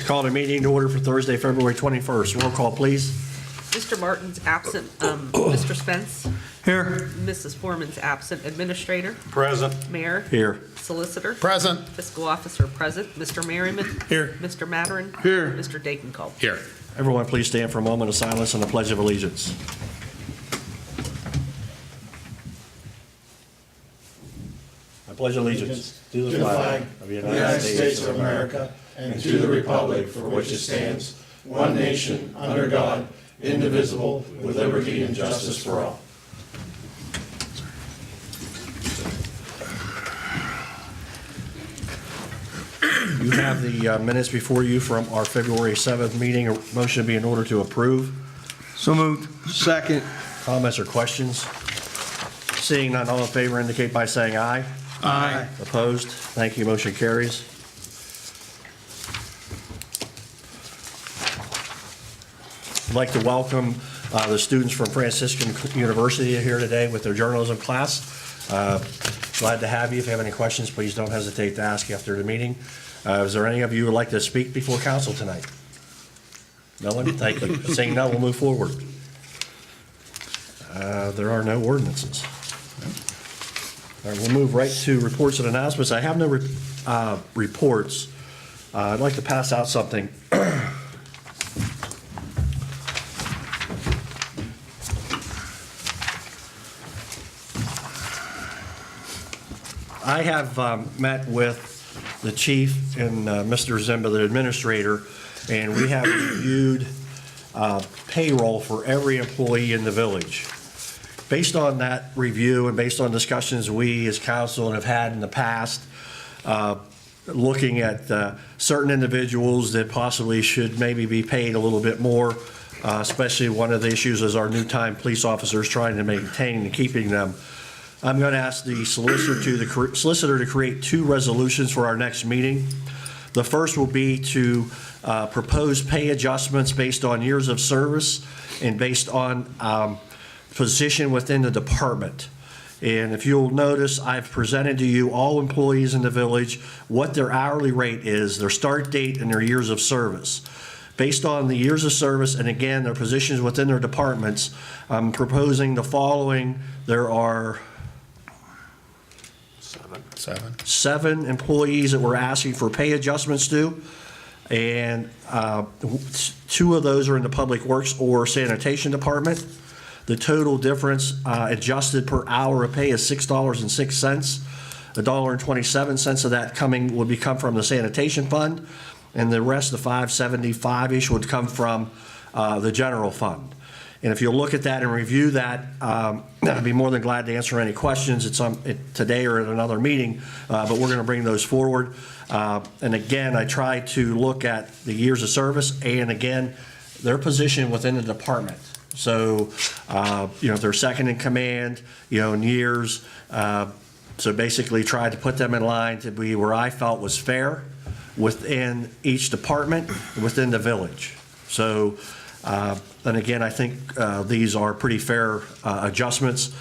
Call the meeting to order for Thursday, February 21st. Roll call, please. Mr. Martin's absent. Mr. Spence? Here. Mrs. Foreman's absent. Administrator? Present. Mayor? Here. Solicitor? Present. Fiscal Officer present. Mr. Merriman? Here. Mr. Matterin? Here. Mr. Dakenkall? Here. Everyone, please stand for a moment of silence on the Pledge of Allegiance. I pledge allegiance to the flag of the United States of America and to the republic for which it stands, one nation, under God, indivisible, with liberty and justice for all. You have the minutes before you from our February 7th meeting. A motion be in order to approve. So moved. Second. Comments or questions? Seeing none, all in favor indicate by saying aye. Aye. Opposed? Thank you. Motion carries. I'd like to welcome the students from Franciscan University here today with their journalism class. Glad to have you. If you have any questions, please don't hesitate to ask after the meeting. Is there any of you who would like to speak before council tonight? No one? Thank you. Seeing none, we'll move forward. There are no ordinances. All right, we'll move right to reports and announcements. I have no reports. I'd like to pass out something. I have met with the chief and Mr. Zimba, the administrator, and we have reviewed payroll for every employee in the village. Based on that review and based on discussions we as council have had in the past, looking at certain individuals that possibly should maybe be paid a little bit more, especially one of the issues is our new time police officers trying to maintain and keeping them. I'm going to ask the solicitor to create two resolutions for our next meeting. The first will be to propose pay adjustments based on years of service and based on position within the department. And if you'll notice, I've presented to you all employees in the village what their hourly rate is, their start date, and their years of service. Based on the years of service and again their positions within their departments, I'm proposing the following. There are seven employees that we're asking for pay adjustments to, and two of those are in the Public Works or Sanitation Department. The total difference adjusted per hour of pay is $6.06. $1.27 of that would come from the sanitation fund, and the rest, the $5.75-ish, would come from the general fund. And if you'll look at that and review that, I'd be more than glad to answer any questions. It's today or at another meeting, but we're going to bring those forward. And again, I try to look at the years of service and again, their position within the department. So, if they're second in command, in years. So basically try to put them in line to be where I felt was fair within each department, within the village. So, and again, I think these are pretty fair adjustments.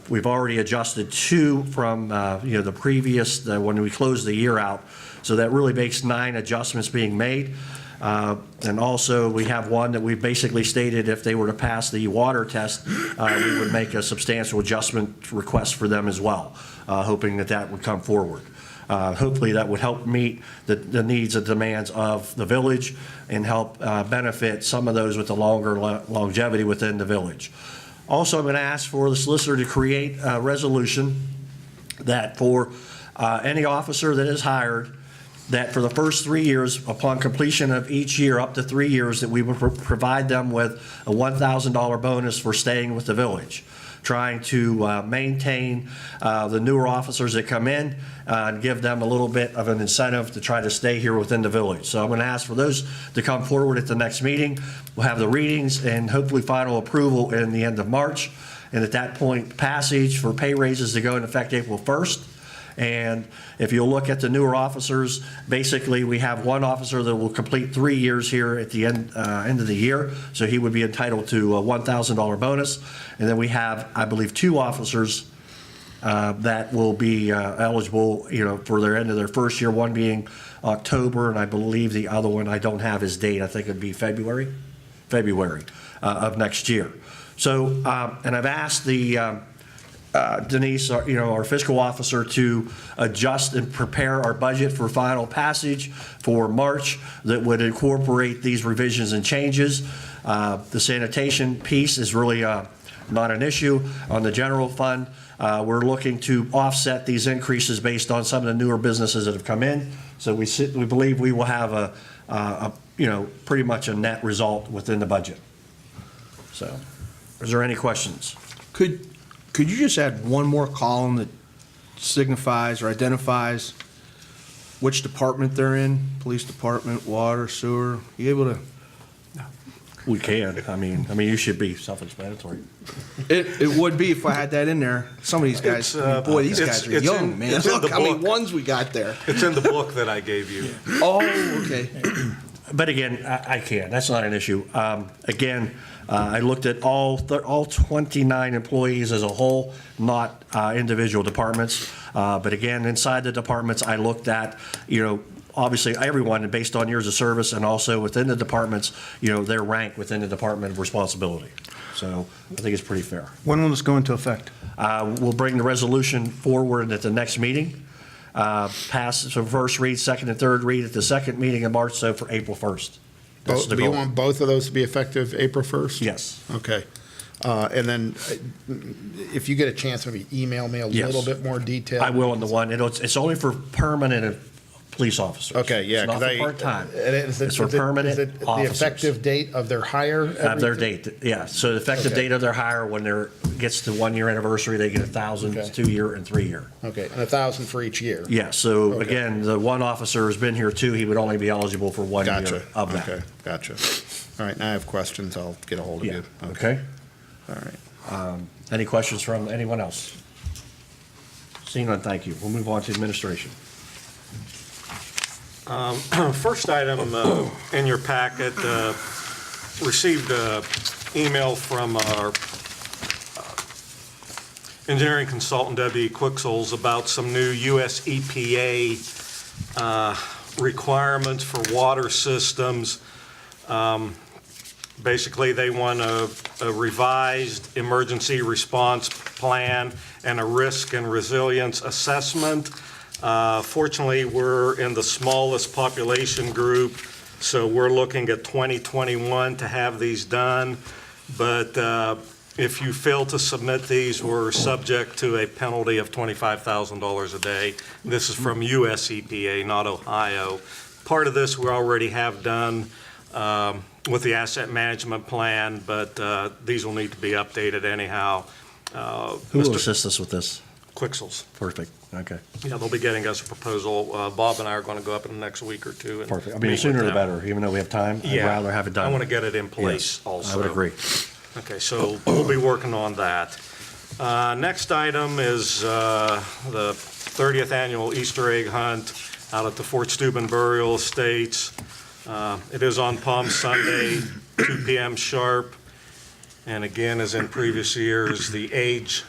We've already adjusted two from, the previous, when we closed the year out. So that really makes 9 adjustments being made. And also we have one that we've basically stated if they were to pass the water test, we would make a substantial adjustment request for them as well, hoping that would come forward. Hopefully that would help meet the needs and demands of the village and help benefit some of those with the longer longevity within the village. Also, I'm going to ask for the solicitor to create a resolution that for any officer that is hired, that for the first 3 years, upon completion of each year, up to 3 years, that we would provide them with a $1,000 bonus for staying with the village, trying to maintain the newer officers that come in and give them a little bit of an incentive to try to stay here within the village. So I'm going to ask for those to come forward at the next meeting. We'll have the readings and hopefully final approval in the end of March. And at that point, passage for pay raises to go into effect April 1st. And if you look at the newer officers, basically we have one officer that will complete 3 years here at the end of the year. So he would be entitled to a $1,000 bonus. And then we have, I believe, 2 officers that will be eligible, for their end of their first year, one being October, and I believe the other one, I don't have his date, I think it'd be February of next year. So, and I've asked the Denise, our fiscal officer, to adjust and prepare our budget for final passage for March that would incorporate these revisions and changes. The sanitation piece is really not an issue. On the general fund, we're looking to offset these increases based on some of the newer businesses that have come in. So we believe we will have a pretty much a net result within the budget. So, is there any questions? Could you just add one more column that signifies or identifies which department they're in? Police department, water, sewer? You able to? We can. I mean, you should be self-explanatory. It would be if I had that in there. Some of these guys, boy, these guys are young, man. It's in Look the how many book. ones we got there. It's in the book that I gave you. Oh, okay. But again, I can. That's not an issue. Again, I looked at all 29 employees as a whole, not individual departments. But again, inside the departments, I looked at, obviously everyone based on years of service, and also within the departments, their rank within the department of responsibility. So I think it's pretty fair. When will this go into effect? We'll bring the resolution forward at the next meeting. Pass, so first read, second and third read at the second meeting in March, so for April 1st. That's the Do you goal. want both of those to be effective April 1st? Yes. Okay. And then if you get a chance, maybe email me a Yes. little bit more detail. I will on the one. It's only for permanent police officers. Okay, yeah. It's not 'cause for part-time. Is It's for permanent Is it the officers. effective date of their hire? Have their date, yeah. So the effective Okay. date of their hire, when gets to 1 year anniversary, they get 1,000, Okay. 2 year and 3 year. Okay, and 1,000 for each year? Yeah, so Okay. again, the one officer has been here too, he would only be eligible for 1 Gotcha. year of that. Okay, gotcha. All right, now I have questions. I'll get a hold of Yeah, you. okay. All right. Any questions from anyone else? Seeing none, thank you. We'll move on to administration. First item in your packet, received an email from our engineering consultant, Debbie Quixels, about some new US EPA requirements for water systems. Basically, they want a revised emergency response plan and a risk and resilience assessment. Fortunately, we're in the smallest population group, so we're looking at 2021 to have these done. But if you fail to submit these, we're subject to a penalty of $25,000 a day. This is from US EPA, not Ohio. Part of this we already have done with the asset management plan, but these will need to be updated anyhow. Who will Mr. assist us with this? Quixels. Perfect, okay, Yeah, they'll be getting us a proposal. Bob and I are going to go up in the next week or two. And perfect. I mean, meet the sooner with the them. better, even though we have time. I'd Yeah. rather have it done. I want to get it in place Yes, also. I would agree. Okay, so we'll be working on that. Next item is the 30th annual Easter egg hunt out at the Fort Steuben Burial Estates. It is on Palm Sunday, 2 p.m. sharp. And again, as in previous years, the age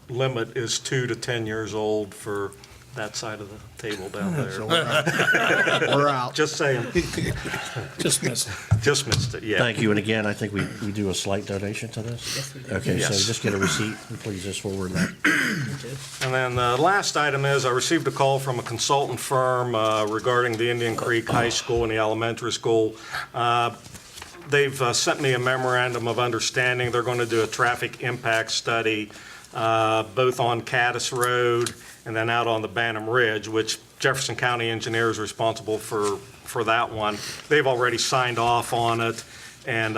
limit is 2 to 10 years old for that side of the table down there. We're out. Just saying, Just missed. just missed it, yeah. Thank you, and again, I think we do a slight donation to this? Yes, we do. Okay, so Yes. just get a receipt, and please just forward that. And then the last item is, I received a call from a consultant firm regarding the Indian Creek High School and the elementary school. They've sent me a memorandum of understanding. They're going to do a traffic impact study, both on Caddis Road and then out on the Bantam Ridge, which Jefferson County Engineer is responsible for that one. They've already signed off on it, and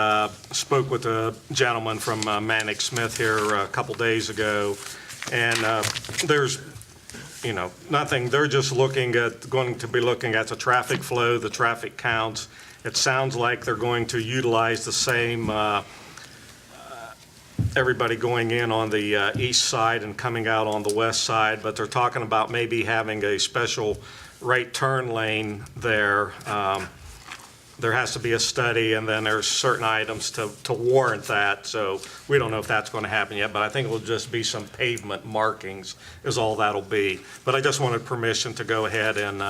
spoke with a gentleman from Manic Smith here a couple days ago. And there's, nothing, they're just going to be looking at the traffic flow, the traffic counts. It sounds like they're going to utilize the same, everybody going in on the east side and coming out on the west side, but they're talking about maybe having a special right turn lane there. there has to be a study, and then there's certain items to warrant that. So we don't know if that's going to happen yet, but I think it will just be some pavement markings is all that'll be. But I just wanted permission to go ahead and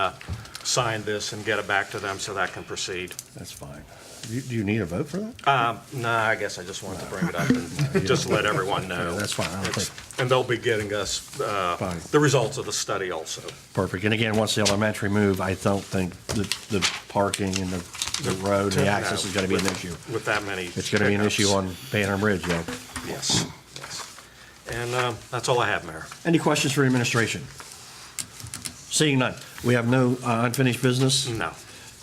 sign this and get it back to them so that can proceed. That's fine. Do you need a vote for that? No, I guess I just wanted to bring it up and just let everyone know. That's fine. I don't think. And they'll be getting us Fine. the results of the study also. Perfect. And again, once the elementary move, I don't think the parking and the road and the access is going to be an issue. With that many. It's going to be an issue on Banner Bridge, yeah. Yes, yes. And that's all I have, Mayor. Any questions for administration? Seeing none. We have no unfinished business? No.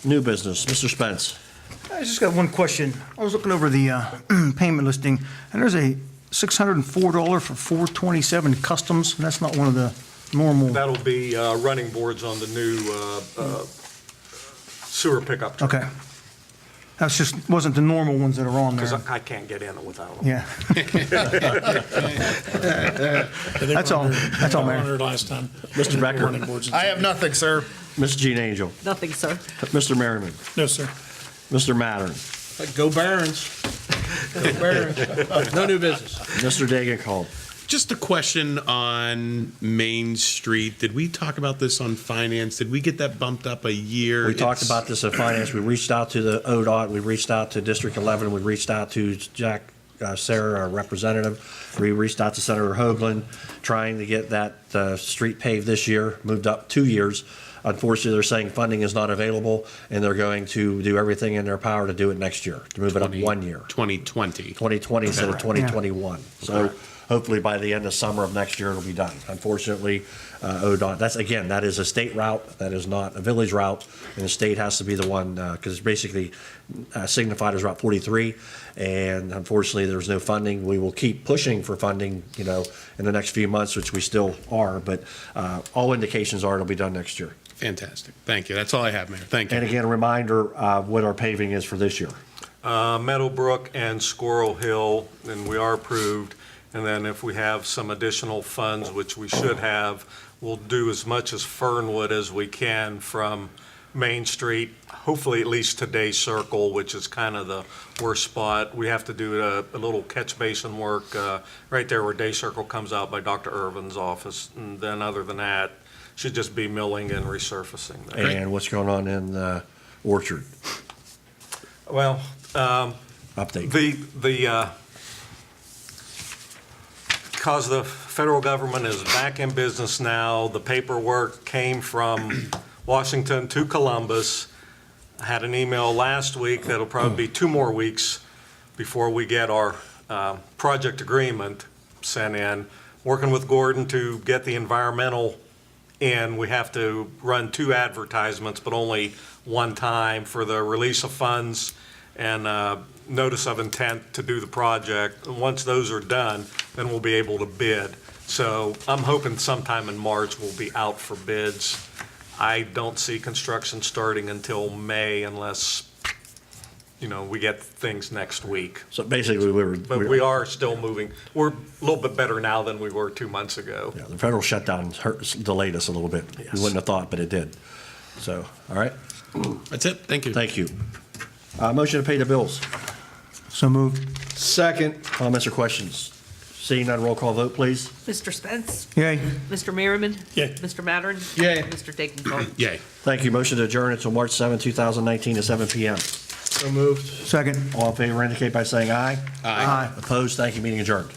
New business. Mr. Spence? I just got one question. I was looking over the payment listing, and there's a $604 for 427 customs, and that's not one of the normal. That'll be running boards on the new sewer pickup truck. Okay. That's just, wasn't the normal ones that are on Because there. I can't get in it without them. Yeah. They That's all. were That's all, Mayor. honored last time. Mr. Becker? Running boards and I have nothing, sir. Ms. Jean Angel? Nothing, sir. Mr. Merriman? stuff. No, sir. Mr. Mattern? Go Barons. Go Barons. No new business. Mr. Degenkolb? Just a question on Main Street. Did we talk about this on finance? Did we get that bumped up a year? We talked about this in finance. We reached out to the ODOT. We reached out to District 11. We reached out to Jack Sarah, our representative. We reached out to Senator Hoagland, trying to get that street paved this year, moved up 2 years. Unfortunately, they're saying funding is not available, and they're going to do everything in their power to do it next year, to move it up 1 year. 2020. 2020 instead of Okay. 2021. So hopefully by the end of summer of next year, it'll be done. Unfortunately, ODOT, that is a state route. That is not a village route, and the state has to be the one, because it's basically signified as Route 43, and unfortunately, there's no funding. We will keep pushing for funding, in the next few months, which we still are, but all indications are it'll be done next year. Fantastic. Thank you. That's all I have, Mayor. Thank you. And again, a reminder what our paving is for this year. Meadowbrook and Squirrel Hill, and we are approved. And then if we have some additional funds, which we should have, we'll do as much as Fernwood as we can from Main Street, hopefully at least to Day Circle, which is kind of the worst spot. We have to do a little catch basin work right there where Day Circle comes out by Dr. Irvin's office. And then other than that, should just be milling and resurfacing there. And what's going on in Orchard? Well, Update. Because the federal government is back in business now, the paperwork came from Washington to Columbus. I had an email last week that'll probably be 2 more weeks before we get our project agreement sent in. Working with Gordon to get the environmental in, we have to run 2 advertisements, but only 1 time for the release of funds and notice of intent to do the project. And once those are done, then we'll be able to bid. So I'm hoping sometime in March we'll be out for bids. I don't see construction starting until May unless, we get things next week. So basically, But we are still moving. We're a little bit better now than we were 2 months ago. yeah, the federal shutdown delayed us a little bit. Yes. We wouldn't have thought, but it did. So, all right. That's it. Thank you. Thank you. Motion to pay the bills. So moved. Second. Comments or questions? Seeing none, roll call vote, please. Mr. Spence? Yay. Mr. Merriman? Yay. Mr. Mattern? Yay. Mr. Degenkolb? Yay. Thank you. Motion to adjourn until March 7, 2019 at 7 p.m. So moved. Second. All in favor indicate by saying aye. Aye. Opposed? Thank you. Meeting adjourned.